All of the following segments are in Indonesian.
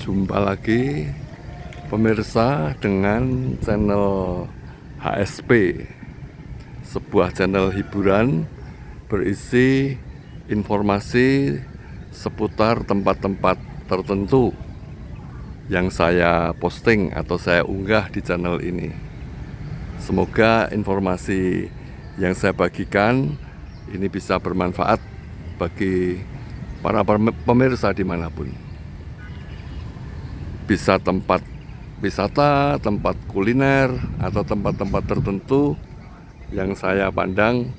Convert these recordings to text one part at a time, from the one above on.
Jumpa lagi pemirsa dengan channel HSP, sebuah channel hiburan berisi informasi seputar tempat-tempat tertentu yang saya posting atau saya unggah di channel ini. Semoga informasi yang saya bagikan ini bisa bermanfaat bagi para pemirsa dimanapun. Bisa tempat wisata, tempat kuliner, atau tempat-tempat tertentu yang saya pandang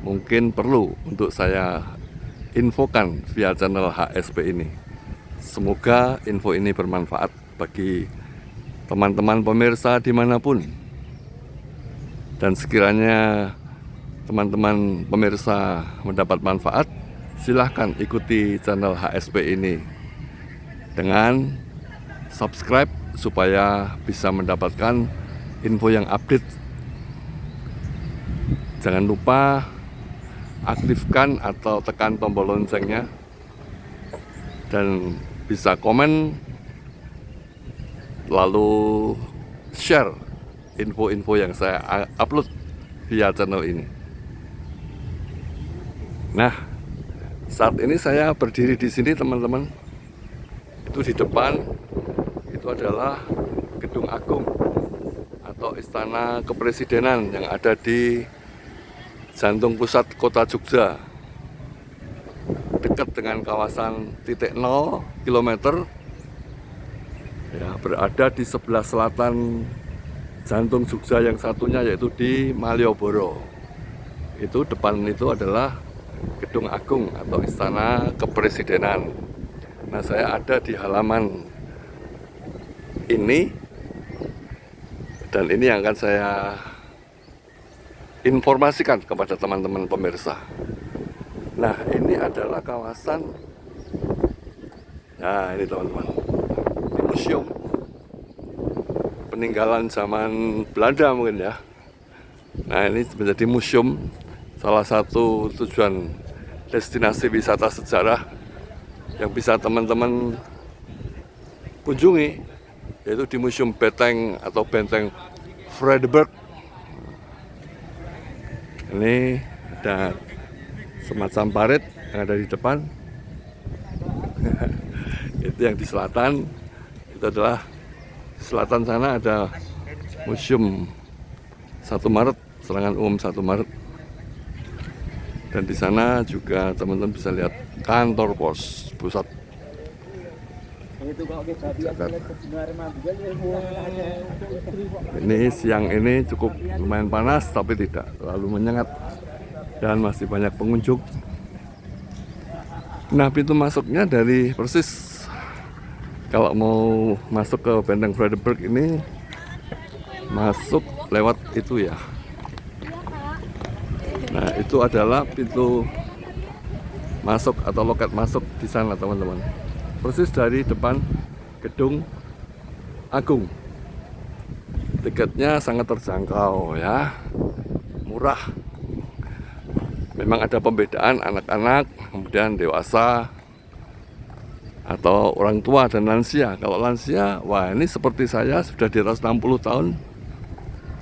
mungkin perlu untuk saya infokan via channel HSP ini. Semoga info ini bermanfaat bagi teman-teman pemirsa dimanapun. Dan sekiranya teman-teman pemirsa mendapat manfaat, silahkan ikuti channel HSP ini dengan subscribe supaya bisa mendapatkan info yang update. Jangan lupa aktifkan atau tekan tombol loncengnya dan bisa komen lalu share info-info yang saya upload via channel ini. Nah, saat ini saya berdiri di sini teman-teman. Itu di depan itu adalah Gedung Agung atau Istana Kepresidenan yang ada di jantung pusat kota Jogja, dekat dengan kawasan titik 0 km ya, berada di sebelah selatan jantung Jogja yang satunya, yaitu di Malioboro. Itu depan itu adalah Gedung Agung atau Istana Kepresidenan. Nah, saya ada di halaman ini, dan ini yang akan saya informasikan kepada teman-teman pemirsa. Nah, ini adalah kawasan, nah ini teman-teman, ini museum peninggalan zaman Belanda mungkin ya. Nah, ini menjadi museum, salah satu tujuan destinasi wisata sejarah yang bisa teman-teman kunjungi, yaitu di Museum Benteng atau Benteng Vredenburg. Ini ada semacam parit yang ada di depan. Itu yang di selatan, itu adalah di selatan sana ada Museum 1 Maret, Serangan Umum 1 Maret. Dan di sana juga teman-teman bisa lihat kantor pos pusat Jakarta. Ini siang ini cukup lumayan panas, tapi tidak terlalu menyengat dan masih banyak pengunjung. Nah, pintu masuknya dari persis, kalau mau masuk ke Benteng Vredenburg ini masuk lewat itu ya. Nah, itu adalah pintu masuk atau loket masuk di sana teman-teman, persis dari depan Gedung Agung. Tiketnya sangat terjangkau ya, murah. Memang ada pembedaan anak-anak, kemudian dewasa, atau orang tua dan lansia. Kalau lansia, wah ini seperti saya sudah di atas 60 tahun,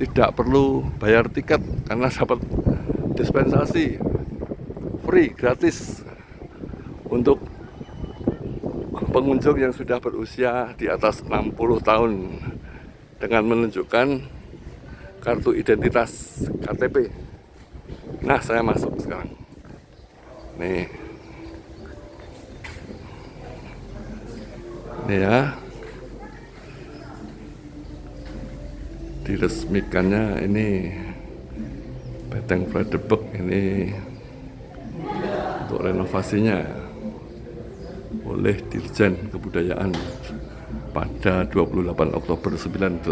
tidak perlu bayar tiket karena dapat dispensasi free, gratis untuk pengunjung yang sudah berusia di atas 60 tahun dengan menunjukkan kartu identitas KTP. Nah, saya masuk sekarang. Nih. Ini ya. Diresmikannya ini Benteng Vredenburg ini untuk renovasinya oleh Dirjen Kebudayaan pada 28 Oktober 98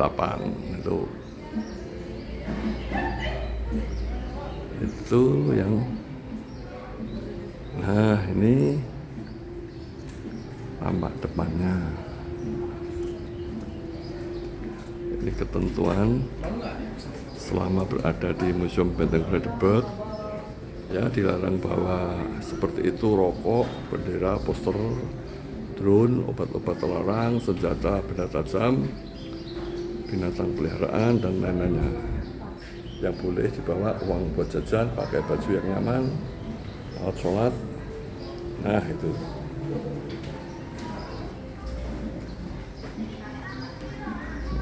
itu yang. Nah, ini tampak depannya. Ini ketentuan selama berada di Museum Benteng Vredenburg ya, dilarang bawa seperti itu rokok, bendera, poster, drone, obat-obat terlarang, senjata benda tajam, binatang peliharaan, dan lain-lainnya. Yang boleh dibawa uang buat jajan, pakai baju yang nyaman, alat sholat. Nah itu.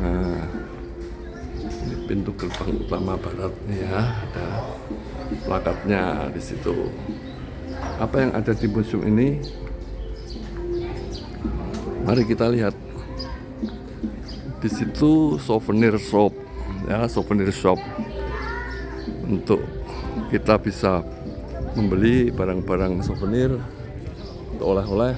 Nah, ini pintu gerbang utama barat nih ya, ada plakatnya di situ. Apa yang ada di museum ini? Mari kita lihat. Di situ souvenir shop, ya, souvenir shop untuk kita bisa membeli barang-barang souvenir untuk oleh-oleh.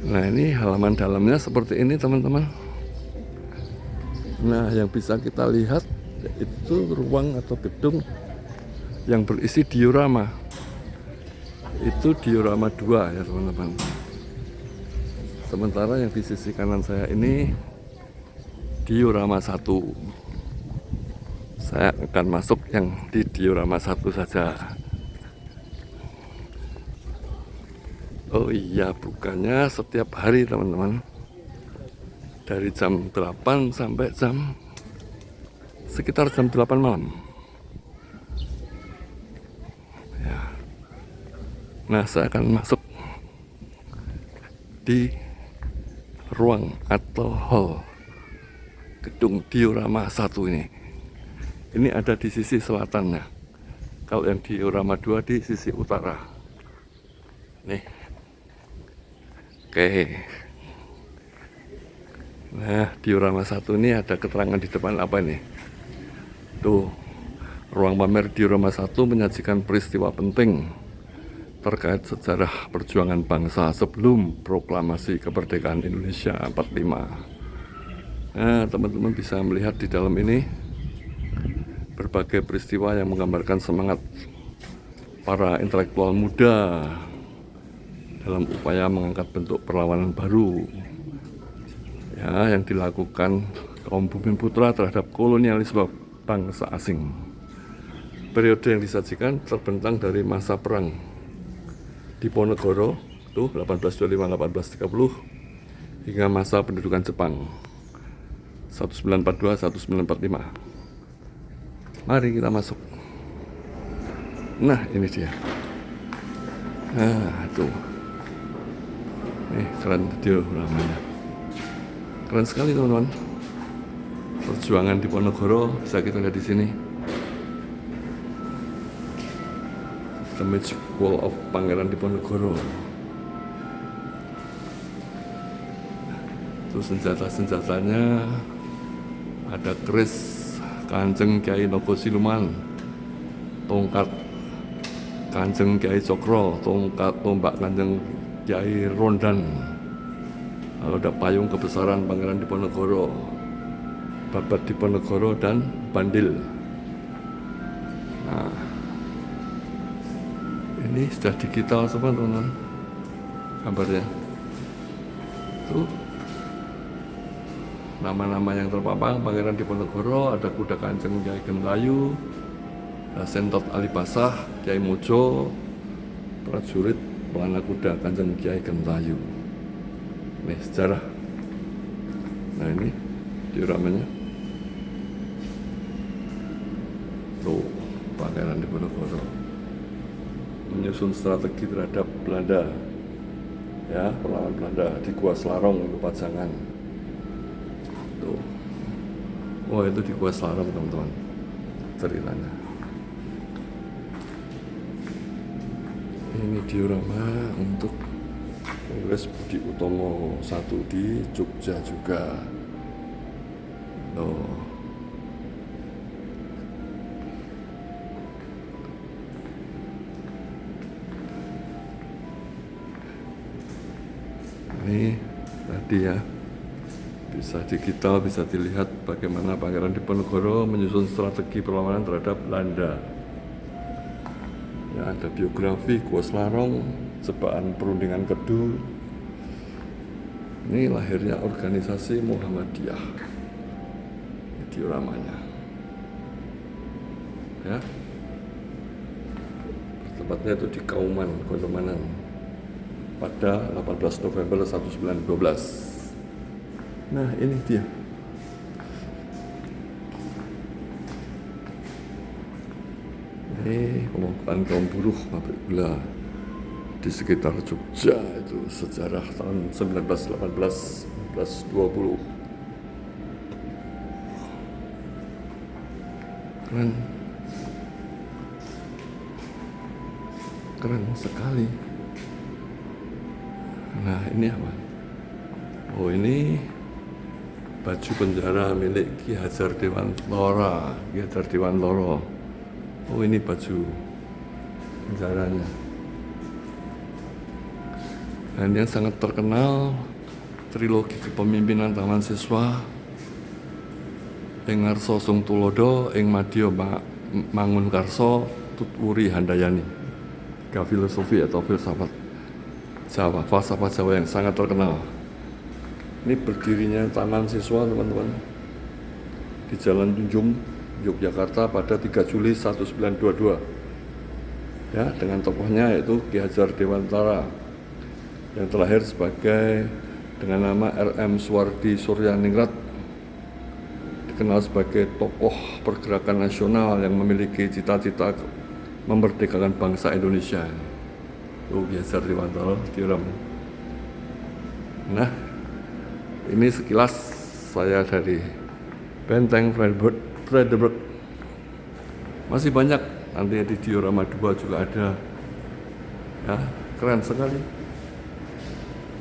Nah, ini halaman dalamnya seperti ini, teman-teman. Nah, yang bisa kita lihat itu ruang atau gedung yang berisi diorama. Itu diorama 2 ya, teman-teman. Sementara yang di sisi kanan saya ini diorama 1. Saya akan masuk yang di diorama 1 saja. Oh iya, bukannya setiap hari, teman-teman. Dari jam 8 sampai sekitar jam 8 malam. Ya. Nah, saya akan masuk di ruang atau hall gedung diorama 1 ini. Ini ada di sisi selatannya. Kalau yang diorama 2 di sisi utara. Nih. Oke. Nah, diorama 1 ini ada keterangan di depan apa ini? Tuh. Ruang pamer diorama 1 menyajikan peristiwa penting terkait sejarah perjuangan bangsa sebelum proklamasi kemerdekaan Indonesia 45. Nah, teman-teman bisa melihat di dalam ini berbagai peristiwa yang menggambarkan semangat para intelektual muda dalam upaya mengangkat bentuk perlawanan baru, ya, yang dilakukan kaum Bumiputra terhadap kolonialisme bangsa asing. Periode yang disajikan terbentang dari masa perang Diponegoro tuh 1825-1830 hingga masa pendudukan Jepang 1942-1945. Mari kita masuk. Nah, ini dia. Nah, tuh. Nih, keren dioramanya. Keren sekali, teman-teman. Perjuangan Diponegoro bisa kita lihat di sini. The Magic Wall of Pangeran Diponegoro. Itu senjata-senjatanya ada keris Kanjeng Kyai Nogosiluman, tongkat Kanjeng Kyai Cokro, tombak Kanjeng Kyai Rondan. Lalu ada payung kebesaran Pangeran Diponegoro, babat Diponegoro, dan bandil. Nah, ini sudah digital semua, teman-teman, gambarnya. Tuh nama-nama yang terpampang Pangeran Diponegoro, ada kuda Kanjeng Kyai Genlayu, Sentot Alipasah, Kyai Mojo, prajurit pelana kuda Kanjeng Kyai Genlayu. Nih sejarah. Nah, ini dioramanya. Tuh Pangeran Diponegoro menyusun strategi terhadap Belanda, ya, perlawanan Belanda di Gua Selarong itu Pajangan. Tuh, wah, itu di Gua Selarong, teman-teman, ceritanya. Ini diorama untuk Kongres Budi Utomo 1 di Jogja juga. Loh. Ini tadi ya, bisa digital, bisa dilihat bagaimana Pangeran Diponegoro menyusun strategi perlawanan terhadap Belanda. Ya, ada biografi Gua Selarong, Jebakan Perundingan Kedu. Ini lahirnya organisasi Muhammadiyah. Ini dioramanya. Ya. tepatnya itu di Kauman, Gondomanan, pada 18 November 1912. Nah, ini dia. Ini pengukuhan kaum buruh pabrik gula di sekitar Jogja, itu sejarah tahun 1918, 1920. Keren sekali. Nah, ini apa? Oh, ini baju penjara milik Ki Hajar Dewantara. Ki Hajar Dewantara. Oh, ini baju penjaranya. Dan yang sangat terkenal, trilogi kepemimpinan Taman Siswa, ing ngarsa Sung Tulodo, ing madya Mangun Karso, Tutwuri Handayani. Tiga filosofi atau filsafat Jawa, falsafah Jawa yang sangat terkenal. Ini berdirinya Taman Siswa, teman-teman, di Jalan Tunjung, Yogyakarta pada 3 Juli 1922. Ya, dengan tokohnya yaitu Ki Hajar Dewantara yang terlahir sebagai dengan nama R.M. Suwardi Suryaningrat, dikenal sebagai tokoh pergerakan nasional yang memiliki cita-cita memerdekakan bangsa Indonesia. Ki Hajar Dewantara dioram. Nah, ini sekilas saya dari Benteng Frederik. Masih banyak, nanti di diorama 2 juga ada. Ya, keren sekali.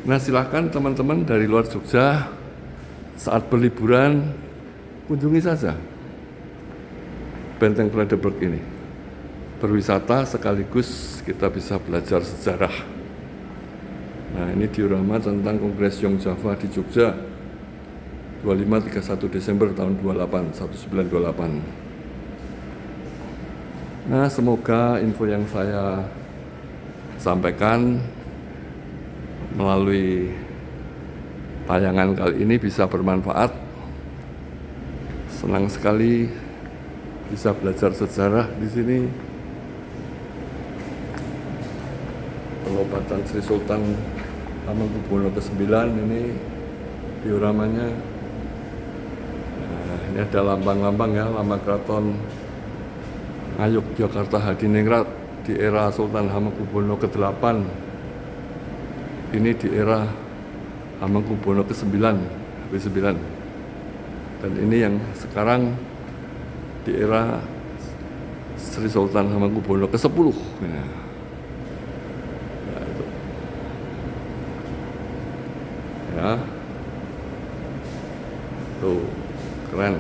Nah, silahkan teman-teman dari luar Jogja saat berliburan kunjungi saja Benteng Frederik ini. Berwisata sekaligus kita bisa belajar sejarah. Nah, ini diorama tentang Kongres Young Java di Jogja 25-31 Desember tahun 1928. Nah, semoga info yang saya sampaikan melalui tayangan kali ini bisa bermanfaat. Senang sekali bisa belajar sejarah di sini. Penobatan Sri Sultan Hamengkubuwono ke-9 ini dioramanya. Nah, ini ada lambang-lambang ya, lambang keraton Ngayuk Jakarta Hadiningrat di era Sultan Hamengkubuwono ke-8. Ini di era Hamengkubuwono ke-9, H9. Dan ini yang sekarang di era Sri Sultan Hamengkubuwono ke-10. Ya, tuh keren.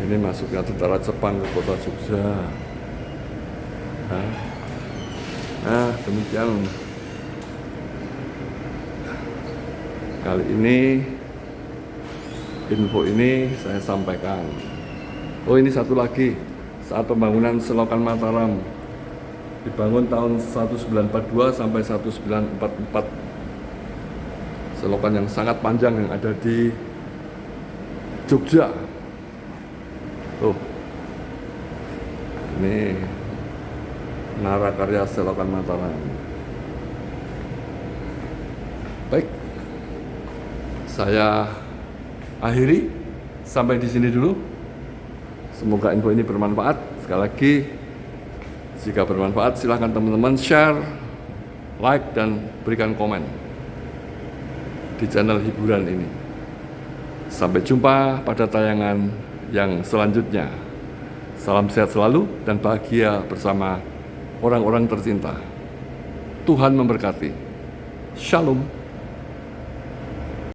Ini masuknya tentara Jepang ke kota Jogja. Nah, demikian kali ini info ini saya sampaikan. Oh, ini satu lagi, saat pembangunan Selokan Mataram dibangun tahun 1942 sampai 1944. Selokan yang sangat panjang yang ada di Jogja. Ini Nara Karya Selokan Mataram. Baik, saya akhiri sampai di sini dulu. Semoga info ini bermanfaat. Sekali lagi, jika bermanfaat silahkan teman-teman share, like, dan berikan komen di channel hiburan ini. Sampai jumpa pada tayangan yang selanjutnya. Salam sehat selalu dan bahagia bersama orang-orang tercinta. Tuhan memberkati. Shalom.